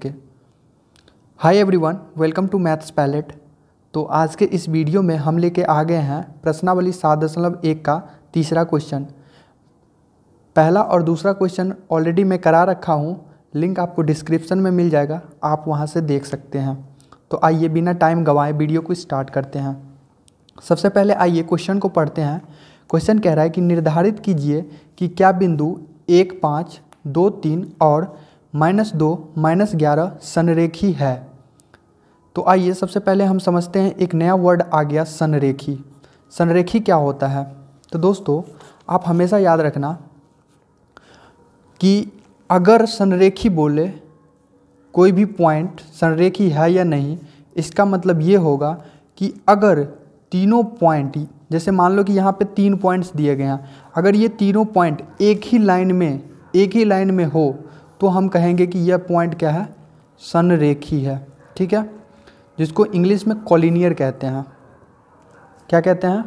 के। Hi everyone, welcome to maths palette. तो आज के इस वीडियो में हम लेके आ गए हैं प्रश्नावली 7.1 का तीसरा क्वेश्चन। पहला और दूसरा क्वेश्चन ऑलरेडी मैं करा रखा हूँ, लिंक आपको डिस्क्रिप्शन में मिल जाएगा, आप वहाँ से देख सकते हैं। तो आइए बिना टाइम गंवाए वीडियो को स्टार्ट करते हैं। सबसे पहले आइए क्वेश्चन को पढ़ते हैं। क्वेश्चन कह रहा है कि निर्धारित कीजिए कि क्या बिंदु 1, 5, 2, 3 और -2, -11 संरेखी है। तो आइए सबसे पहले हम समझते हैं, एक नया वर्ड आ गया संरेखी। संरेखी क्या होता है? तो दोस्तों आप हमेशा याद रखना कि अगर संरेखी बोले कोई भी पॉइंट संरेखी है या नहीं, इसका मतलब ये होगा कि अगर तीनों पॉइंट, जैसे मान लो कि यहाँ पे 3 पॉइंट्स दिए गए हैं, अगर ये तीनों पॉइंट एक ही लाइन में हो तो हम कहेंगे कि यह पॉइंट क्या है, संरेखी है। ठीक है, जिसको इंग्लिश में कोलिनियर कहते हैं। क्या कहते हैं?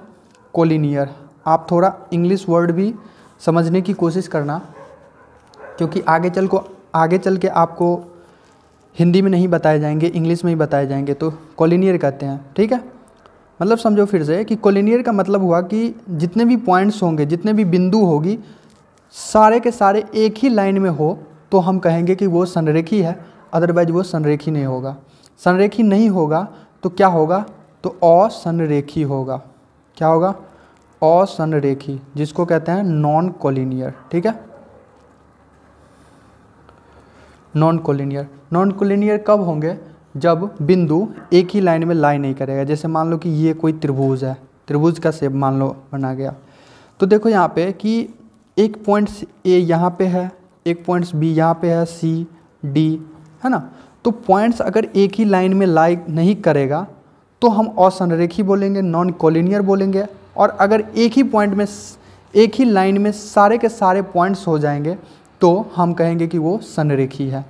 कोलिनियर। आप थोड़ा इंग्लिश वर्ड भी समझने की कोशिश करना, क्योंकि आगे चल के आपको हिंदी में नहीं बताए जाएंगे, इंग्लिश में ही बताए जाएंगे। तो कोलिनियर कहते हैं। ठीक है, मतलब समझो फिर से कि कोलिनियर का मतलब हुआ कि जितने भी पॉइंट्स होंगे, जितने भी बिंदु होगी, सारे के सारे एक ही लाइन में हो तो हम कहेंगे कि वो संरेखी है, अदरवाइज वो संरेखी नहीं होगा। संरेखी नहीं होगा तो क्या होगा? तो असंरेखी होगा। क्या होगा? असंरेखी, जिसको कहते हैं नॉन कोलिनियर। ठीक है, नॉन कोलिनियर। नॉन कोलिनियर कब होंगे? जब बिंदु एक ही लाइन में लाई नहीं करेगा। जैसे मान लो कि ये कोई त्रिभुज है, त्रिभुज का शेप मान लो बना गया, तो देखो यहाँ पे कि एक पॉइंट्स ए यहाँ पे है, एक पॉइंट्स बी यहाँ पे है, सी डी है ना। तो पॉइंट्स अगर एक ही लाइन में लाई नहीं करेगा तो हम असंरेखी बोलेंगे, नॉन कोलिनियर बोलेंगे। और अगर एक ही पॉइंट में, एक ही लाइन में सारे के सारे पॉइंट्स हो जाएंगे तो हम कहेंगे कि वो संरेखी है।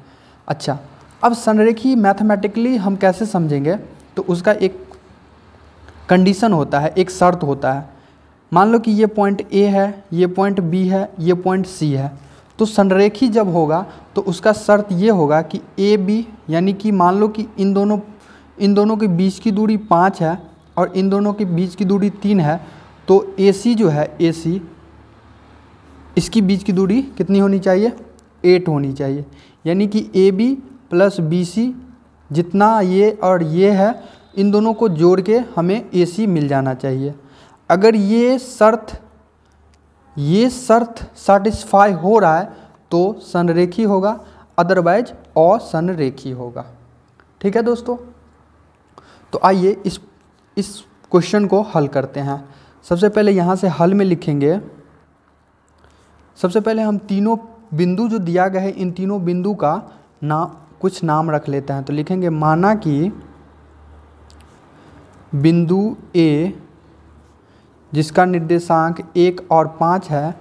अच्छा, अब संरेखी मैथमेटिकली हम कैसे समझेंगे? तो उसका एक कंडीशन होता है, एक शर्त होता है। मान लो कि ये पॉइंट ए है, ये पॉइंट बी है, ये पॉइंट सी है। तो संरेखी जब होगा तो उसका शर्त ये होगा कि ए बी, यानी कि मान लो कि इन दोनों के बीच की दूरी 5 है और इन दोनों के बीच की दूरी 3 है। तो ए सी जो है, ए सी, इसकी बीच की दूरी कितनी होनी चाहिए? 8 होनी चाहिए। यानी कि A B plus B C, जितना ये और ये है, इन दोनों को जोड़ के हमें ए सी मिल जाना चाहिए। अगर ये शर्त सैटिस्फाई हो रहा है तो संरेखी होगा, अदरवाइज असंरेखी होगा। ठीक है दोस्तों, तो आइए इस क्वेश्चन को हल करते हैं। सबसे पहले यहाँ से हल में लिखेंगे। सबसे पहले हम तीनों बिंदु जो दिया गया है, इन तीनों बिंदु का कुछ नाम रख लेते हैं। तो लिखेंगे, माना कि बिंदु ए जिसका निर्देशांक 1 और 5 है,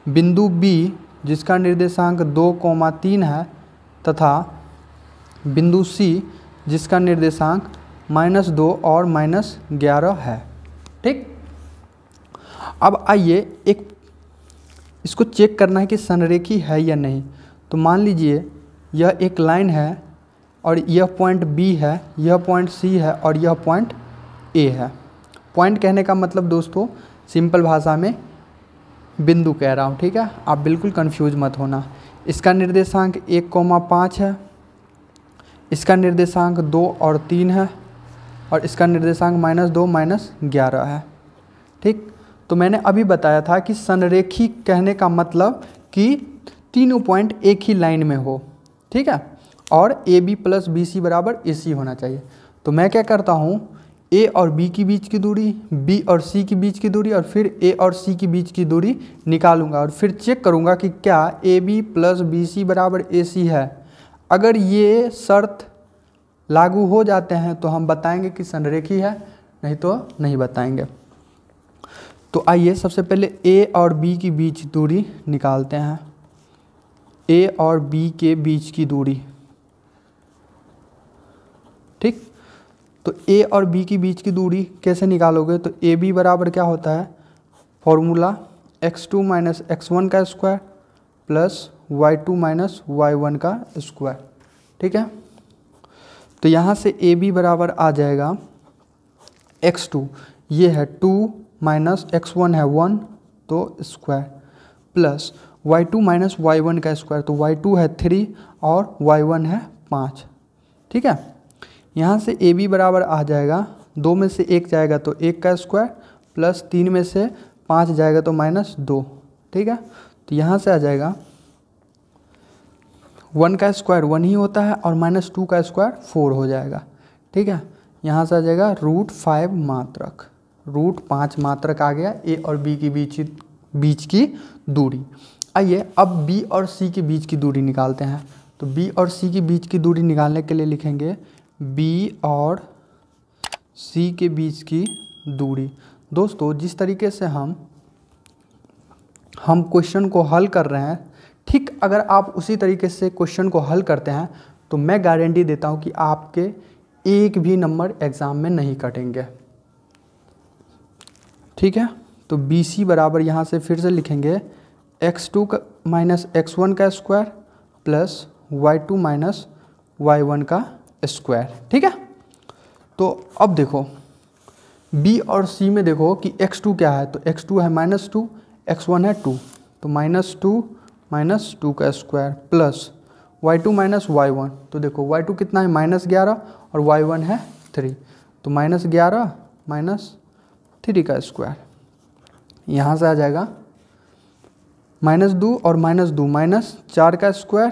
बिंदु बी जिसका निर्देशांक 2, 3 है, तथा बिंदु सी जिसका निर्देशांक -2 और -11 है। ठीक, अब आइए इसको चेक करना है कि संरेखी है या नहीं। तो मान लीजिए यह एक लाइन है और यह पॉइंट बी है, यह पॉइंट सी है और यह पॉइंट ए है। पॉइंट कहने का मतलब दोस्तों सिंपल भाषा में बिंदु कह रहा हूँ। ठीक है, आप बिल्कुल कंफ्यूज मत होना। इसका निर्देशांक 1, 5 है, इसका निर्देशांक 2 और 3 है और इसका निर्देशांक -2, -11 है। ठीक, तो मैंने अभी बताया था कि संरेखी कहने का मतलब कि तीनों पॉइंट एक ही लाइन में हो। ठीक है, और A B plus B C बराबर ए सी होना चाहिए। तो मैं क्या करता हूँ, ए और बी के बीच की दूरी, बी और सी के बीच की दूरी और फिर ए और सी के बीच की दूरी निकालूंगा और फिर चेक करूंगा कि क्या A B plus B C बराबर ए सी है। अगर ये शर्त लागू हो जाते हैं तो हम बताएंगे कि संरेखी है, नहीं तो नहीं बताएंगे। तो आइए सबसे पहले ए और बी की बीच दूरी निकालते हैं। ए और बी के बीच की दूरी। ठीक, तो ए और बी की बीच की दूरी कैसे निकालोगे? तो ए बी बराबर क्या होता है? फॉर्मूला x2 - x1 का स्क्वायर प्लस y2 - y1 का स्क्वायर। ठीक है। तो यहाँ से ए बी बराबर आ जाएगा x2, ये है 2 माइनस x1 है 1 तो square, plus y2 minus y1 का स्क्वायर, तो y2 है 3 और y1 है 5, ठीक है। यहाँ से ए बी बराबर आ जाएगा, 2 में से 1 जाएगा तो 1 का स्क्वायर, प्लस 3 में से 5 जाएगा तो -2, ठीक है। तो यहाँ से आ जाएगा 1 का स्क्वायर 1 ही होता है और -2 का स्क्वायर 4 हो जाएगा, ठीक है। यहाँ से आ जाएगा √5 मात्रक, √5 मात्रक आ गया ए और बी के बीच की दूरी। आइए अब बी और सी के बीच की दूरी निकालते हैं। तो बी और सी के बीच की दूरी निकालने के लिए लिखेंगे बी और सी के बीच की दूरी। दोस्तों जिस तरीके से हम क्वेश्चन को हल कर रहे हैं, ठीक अगर आप उसी तरीके से क्वेश्चन को हल करते हैं तो मैं गारंटी देता हूं कि आपके एक भी नंबर एग्ज़ाम में नहीं कटेंगे, ठीक है। तो बी सी बराबर यहाँ से फिर से लिखेंगे x2 माइनस x1 का square plus y2 minus y1 का स्क्वायर, ठीक है। तो अब देखो b और c में देखो कि x2 क्या है, तो x2 है -2, x1 है 2, तो -2 माइनस 2 का square plus y2 minus y1, तो देखो y2 कितना है -11 और y1 है 3, तो -11 माइनस 3 का स्क्वायर। यहाँ से आ जाएगा -2 और -2 -4 का स्क्वायर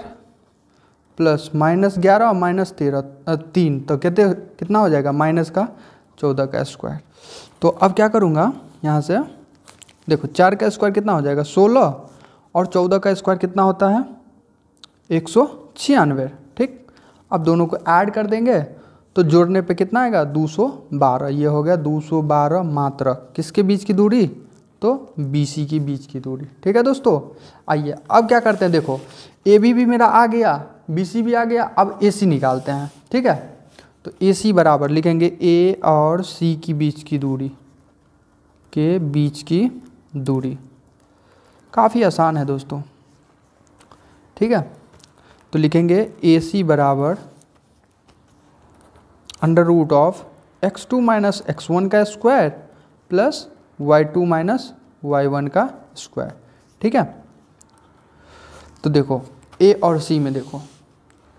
प्लस -11 और -3, तो कितना हो जाएगा -14 का स्क्वायर। तो अब क्या करूँगा, यहाँ से देखो 4 का स्क्वायर कितना हो जाएगा 16 और 14 का स्क्वायर कितना होता है 196, ठीक। अब दोनों को ऐड कर देंगे तो जोड़ने पे कितना आएगा 212, ये हो गया 212 मात्रक किसके बीच की दूरी, तो बी सी के बीच की दूरी, ठीक है दोस्तों। आइए अब क्या करते हैं, देखो ए बी भी मेरा आ गया, बी सी भी आ गया, अब ए सी निकालते हैं, ठीक है। तो ए सी बराबर लिखेंगे ए और सी की बीच की दूरी के बीच की दूरी, काफ़ी आसान है दोस्तों, ठीक है। तो लिखेंगे ए सी बराबर √of x2 माइनस x1 का square plus y2 minus y1 का स्क्वायर, ठीक है। तो देखो ए और सी में देखो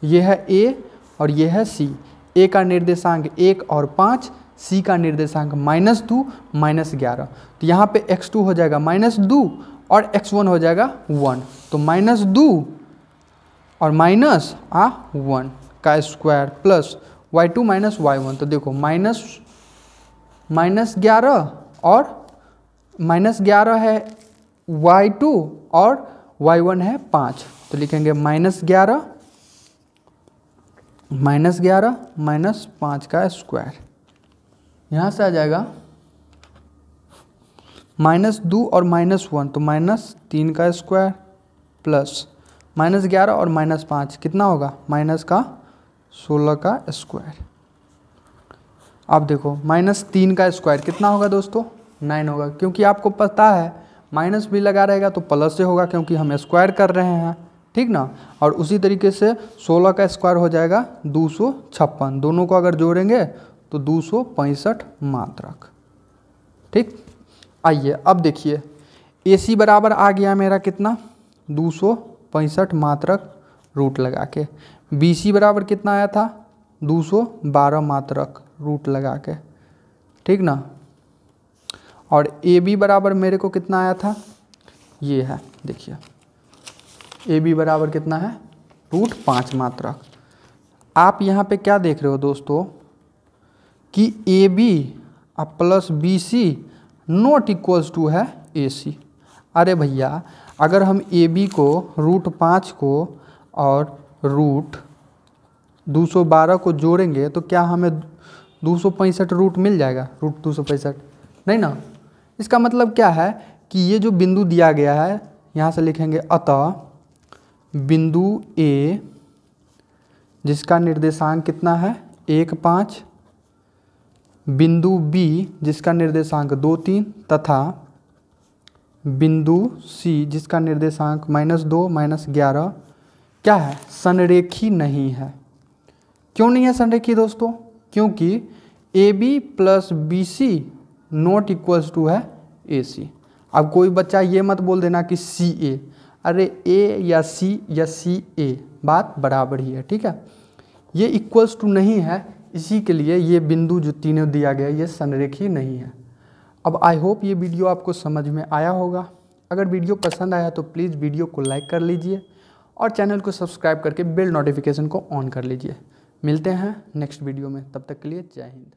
ये है ए और ये है सी, ए का निर्देशांक 1 और 5, सी का निर्देशांक -2 -11, तो यहाँ पे x2 हो जाएगा -2 और x1 हो जाएगा 1, तो -2 और -1 का square plus y2 minus y1, तो देखो -11 और -11 है y2 और y1 है 5, तो लिखेंगे -11 -5 का स्क्वायर। यहाँ से आ जाएगा -2 और -1, तो -3 का स्क्वायर प्लस -11 और -5 कितना होगा -16 का स्क्वायर। अब देखो -3 का स्क्वायर कितना होगा दोस्तों 9 होगा, क्योंकि आपको पता है माइनस भी लगा रहेगा तो प्लस से होगा क्योंकि हम स्क्वायर कर रहे हैं, ठीक ना। और उसी तरीके से 16 का स्क्वायर हो जाएगा 256, दोनों को अगर जोड़ेंगे तो 265 मात्रक, ठीक। आइए अब देखिए ए सी बराबर आ गया मेरा कितना 265 मात्रक रूट लगा के, बी सी बराबर कितना आया था 212 मात्रक रूट लगा के, ठीक ना। और ए बी बराबर मेरे को कितना आया था, ये है देखिए ए बी बराबर कितना है √5 मात्रक। आप यहाँ पे क्या देख रहे हो दोस्तों कि A B plus B C not equals to है ए सी। अरे भैया अगर हम ए बी को √5 को और √212 को जोड़ेंगे तो क्या हमें 265 रूट मिल जाएगा, √265 नहीं ना। इसका मतलब क्या है कि ये जो बिंदु दिया गया है यहाँ से लिखेंगे अतः बिंदु ए जिसका निर्देशांक कितना है 1 5, बिंदु बी जिसका निर्देशांक 2 3 तथा बिंदु सी जिसका निर्देशांक -2 -11 क्या है संरेखी नहीं है, क्यों नहीं है संरेखीय दोस्तों? क्योंकि A B plus B C not equals to है ए सी। अब कोई बच्चा ये मत बोल देना कि सी ए, अरे ए या सी ए बात बराबर ही है, ठीक है। ये इक्वल्स टू नहीं है, इसी के लिए ये बिंदु जो तीनों दिया गया ये संरेखीय नहीं है। अब आई होप ये वीडियो आपको समझ में आया होगा। अगर वीडियो पसंद आया तो प्लीज़ वीडियो को लाइक कर लीजिए और चैनल को सब्सक्राइब करके बेल नोटिफिकेशन को ऑन कर लीजिए। मिलते हैं नेक्स्ट वीडियो में, तब तक के लिए जय हिंद।